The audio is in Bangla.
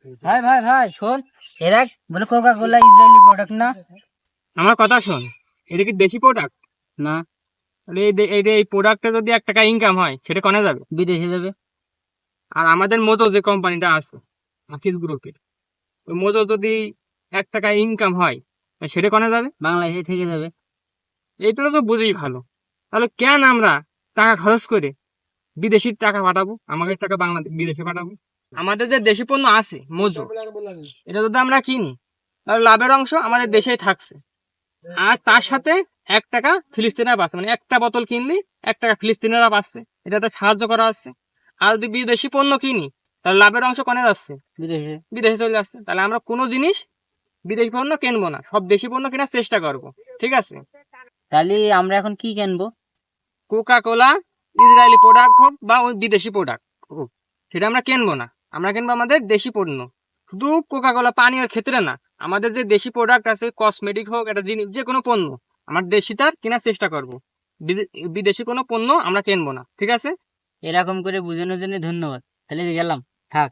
ভাই ভাই ভাই শোন, এরা বলে কোকা কোলা ইসরায়েলি প্রোডাক্ট না। আমার কথা শোন, এটা কি দেশি প্রোডাক্ট? না, এই প্রোডাক্টে যদি 1 টাকা ইনকাম হয় সেটা কনে যাবে? বিদেশে যাবে। আর আমাদের মোজো যে কোম্পানিটা আছে আকিজ গ্রুপের, ওই মোজো যদি 1 টাকা ইনকাম হয় সেটা কনে যাবে? বাংলাদেশে থেকে যাবে। এইটা তো বুঝেই ভালো। তাহলে কেন আমরা টাকা খরচ করে বিদেশি টাকা পাঠাবো, আমাদের টাকা বাংলাদেশ বিদেশে পাঠাবো? আমাদের যে দেশি পণ্য আছে মজু, এটা যদি আমরা কিনি তাহলে লাভের অংশ আমাদের দেশেই থাকছে। আর তার সাথে 1 টাকা ফিলিস্তিনিরা পাচ্ছে, মানে একটা বোতল কিনলি 1 টাকা ফিলিস্তিনিরা পাচ্ছে, এটাতে সাহায্য করা হচ্ছে। আর যদি বিদেশি পণ্য কিনি তাহলে লাভের অংশ কনে যাচ্ছে? বিদেশে। বিদেশে চলে যাচ্ছে। তাহলে আমরা কোনো জিনিস বিদেশি পণ্য কিনবো না, সব দেশি পণ্য কেনার চেষ্টা করব। ঠিক আছে? তাহলে আমরা এখন কি কিনবো? কোকা কোলা ইসরায়েলি প্রোডাক্ট হোক বা ওই বিদেশি প্রোডাক্ট হোক, সেটা আমরা কিনবো না। আমরা কিনবো আমাদের দেশি পণ্য। শুধু কোকা কোলা পানীয়ের ক্ষেত্রে না, আমাদের যে দেশি প্রোডাক্ট আছে, কসমেটিক হোক, একটা জিনিস, যে কোনো পণ্য আমার দেশিটার কেনার চেষ্টা করব। বিদেশি কোনো পণ্য আমরা কিনবো না। ঠিক আছে? এরকম করে বোঝানোর জন্য ধন্যবাদ। তাহলে গেলাম। থাক।